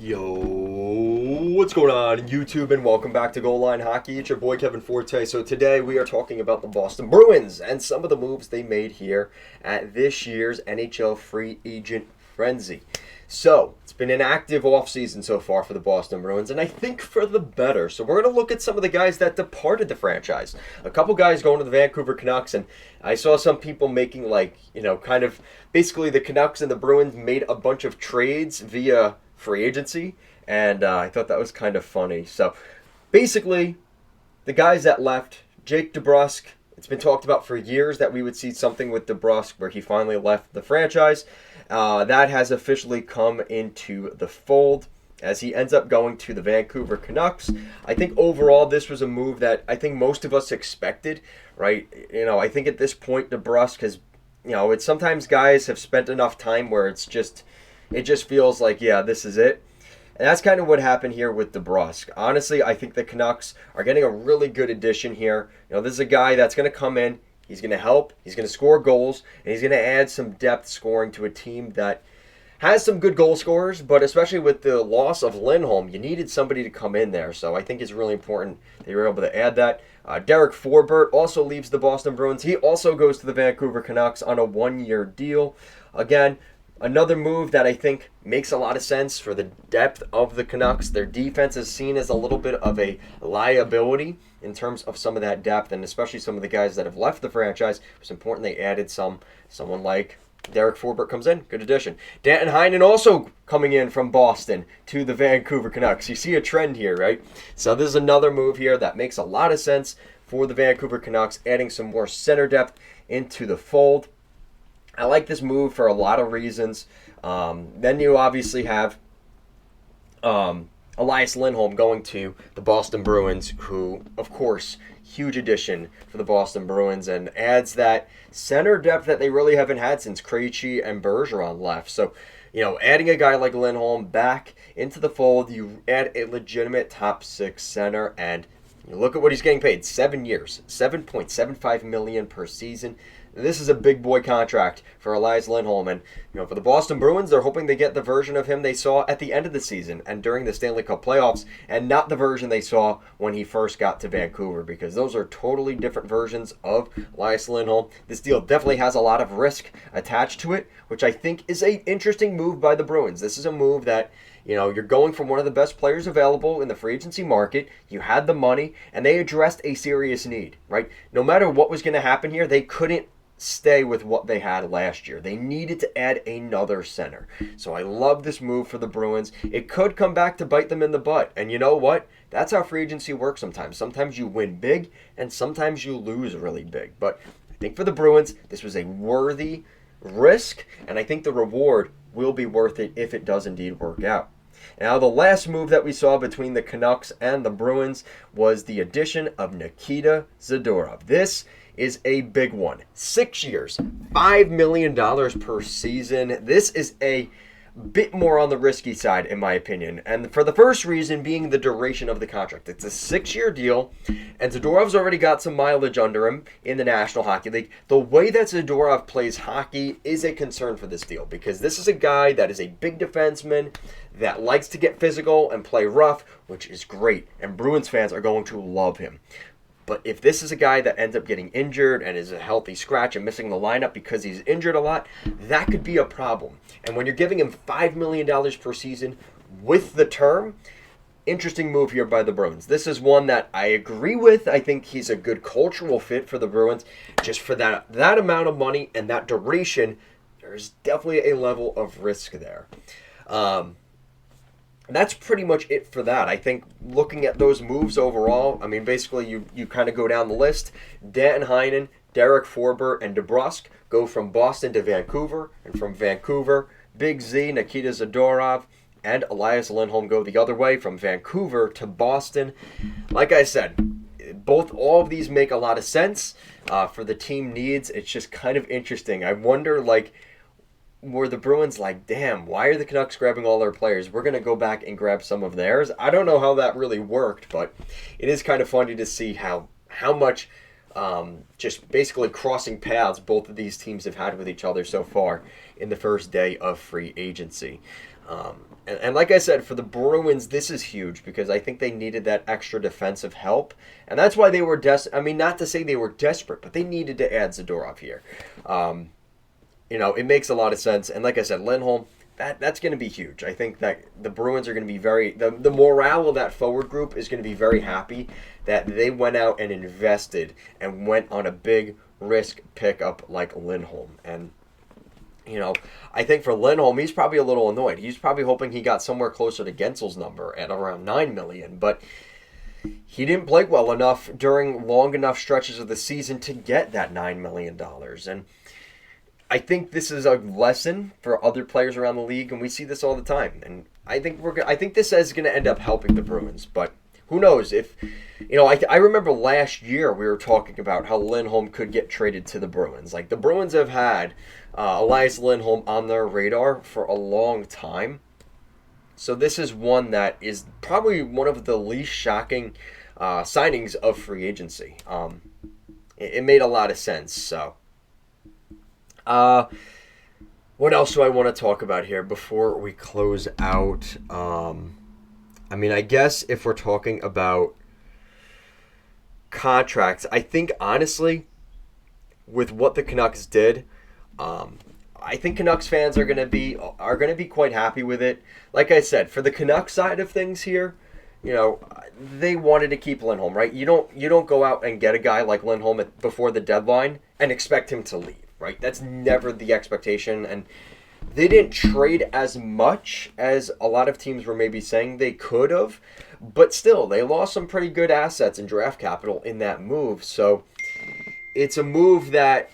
Yo, what's going on YouTube and welcome back to Goal Line Hockey. It's your boy Kevin Forte. So today we are talking about the Boston Bruins and some of the moves they made here at this year's NHL free agent frenzy. So it's been an active offseason so far for the Boston Bruins, and I think for the better. So we're going to look at some of the guys that departed the franchise. A couple guys going to the Vancouver Canucks, and I saw some people making kind of basically the Canucks and the Bruins made a bunch of trades via free agency, and I thought that was kind of funny. So basically, the guys that left, Jake DeBrusk, it's been talked about for years that we would see something with DeBrusk where he finally left the franchise. That has officially come into the fold as he ends up going to the Vancouver Canucks. I think overall this was a move that I think most of us expected, right? I think at this point DeBrusk has, it's sometimes guys have spent enough time where it just feels like, yeah, this is it. And that's kind of what happened here with DeBrusk. Honestly, I think the Canucks are getting a really good addition here. This is a guy that's going to come in. He's going to help. He's going to score goals. And he's going to add some depth scoring to a team that has some good goal scorers. But especially with the loss of Lindholm, you needed somebody to come in there. So I think it's really important that you were able to add that. Derek Forbort also leaves the Boston Bruins. He also goes to the Vancouver Canucks on a one-year deal. Again, another move that I think makes a lot of sense for the depth of the Canucks. Their defense is seen as a little bit of a liability in terms of some of that depth, and especially some of the guys that have left the franchise. It's important they added someone like Derek Forbort comes in. Good addition. Danton Heinen also coming in from Boston to the Vancouver Canucks. You see a trend here, right? So this is another move here that makes a lot of sense for the Vancouver Canucks, adding some more center depth into the fold. I like this move for a lot of reasons. Then you obviously have Elias Lindholm going to the Boston Bruins, who, of course, huge addition for the Boston Bruins and adds that center depth that they really haven't had since Krejci and Bergeron left. So, adding a guy like Lindholm back into the fold, you add a legitimate top six center, and you look at what he's getting paid. 7 years, $7.75 million per season. This is a big boy contract for Elias Lindholm, and for the Boston Bruins, they're hoping they get the version of him they saw at the end of the season and during the Stanley Cup playoffs, and not the version they saw when he first got to Vancouver, because those are totally different versions of Elias Lindholm. This deal definitely has a lot of risk attached to it, which I think is an interesting move by the Bruins. This is a move that you're going from one of the best players available in the free agency market. You had the money, and they addressed a serious need, right? No matter what was going to happen here, they couldn't stay with what they had last year. They needed to add another center. So I love this move for the Bruins. It could come back to bite them in the butt. And you know what? That's how free agency works sometimes. Sometimes you win big, and sometimes you lose really big. But I think for the Bruins, this was a worthy risk, and I think the reward will be worth it if it does indeed work out. Now, the last move that we saw between the Canucks and the Bruins was the addition of Nikita Zadorov. This is a big one. 6 years, $5 million per season. This is a bit more on the risky side, in my opinion. And for the first reason being the duration of the contract. It's a 6-year deal, and Zadorov's already got some mileage under him in the National Hockey League. The way that Zadorov plays hockey is a concern for this deal, because this is a guy that is a big defenseman that likes to get physical and play rough, which is great, and Bruins fans are going to love him. But if this is a guy that ends up getting injured and is a healthy scratch and missing the lineup because he's injured a lot, that could be a problem. And when you're giving him $5 million per season with the term, interesting move here by the Bruins. This is one that I agree with. I think he's a good cultural fit for the Bruins. Just for that amount of money and that duration, there's definitely a level of risk there. That's pretty much it for that. I think looking at those moves overall, I mean, basically you kind of go down the list. Danton Heinen, Derek Forbort, and DeBrusk go from Boston to Vancouver, and from Vancouver, Big Z, Nikita Zadorov, and Elias Lindholm go the other way from Vancouver to Boston. Like I said, all of these make a lot of sense for the team needs. It's just kind of interesting. I wonder, were the Bruins like, damn, why are the Canucks grabbing all their players? We're going to go back and grab some of theirs. I don't know how that really worked, but it is kind of funny to see how much just basically crossing paths both of these teams have had with each other so far in the first day of free agency. And like I said, for the Bruins, this is huge because I think they needed that extra defensive help. And that's why they were I mean, not to say they were desperate, but they needed to add Zadorov here. It makes a lot of sense. And like I said, Lindholm, that's going to be huge. I think that the Bruins are going to be the morale of that forward group is going to be very happy that they went out and invested and went on a big risk pickup like Lindholm. And I think for Lindholm, he's probably a little annoyed. He's probably hoping he got somewhere closer to Gensel's number at around $9 million, but he didn't play well enough during long enough stretches of the season to get that $9 million. And I think this is a lesson for other players around the league, and we see this all the time. And I think this is going to end up helping the Bruins, but who knows if I remember last year we were talking about how Lindholm could get traded to the Bruins. Like, the Bruins have had Elias Lindholm on their radar for a long time. So this is one that is probably one of the least shocking signings of free agency. It made a lot of sense. So, what else do I want to talk about here before we close out? I guess if we're talking about contracts, I think honestly, with what the Canucks did, I think Canucks fans are gonna be quite happy with it. Like I said, for the Canucks side of things here, they wanted to keep Lindholm, right? You don't go out and get a guy like Lindholm before the deadline and expect him to leave, right? That's never the expectation, and they didn't trade as much as a lot of teams were maybe saying they could have, but still, they lost some pretty good assets and draft capital in that move. So it's a move that,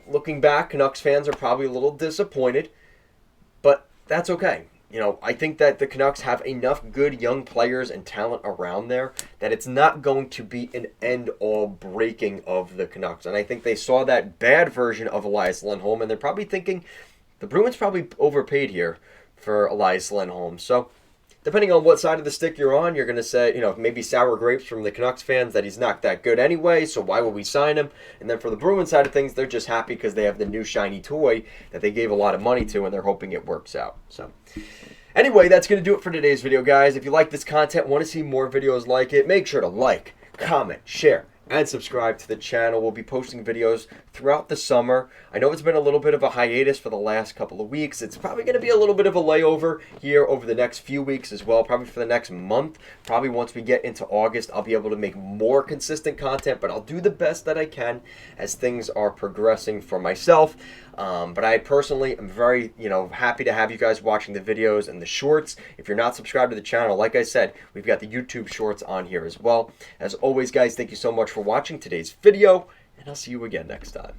looking back, Canucks fans are probably a little disappointed, but that's okay. I think that the Canucks have enough good young players and talent around there that it's not going to be an end-all breaking of the Canucks. And I think they saw that bad version of Elias Lindholm, and they're probably thinking the Bruins probably overpaid here for Elias Lindholm. So, depending on what side of the stick you're on, you're going to say, maybe sour grapes from the Canucks fans that he's not that good anyway, so why would we sign him? And then for the Bruins side of things, they're just happy because they have the new shiny toy that they gave a lot of money to, and they're hoping it works out. So, anyway, that's going to do it for today's video, guys. If you like this content, want to see more videos like it, make sure to like, comment, share, and subscribe to the channel. We'll be posting videos throughout the summer. I know it's been a little bit of a hiatus for the last couple of weeks. It's probably going to be a little bit of a layover here over the next few weeks as well, probably for the next month. Probably once we get into August, I'll be able to make more consistent content, but I'll do the best that I can as things are progressing for myself. But I personally am very, happy to have you guys watching the videos and the shorts. If you're not subscribed to the channel, like I said, we've got the YouTube shorts on here as well. As always, guys, thank you so much for watching today's video, and I'll see you again next time.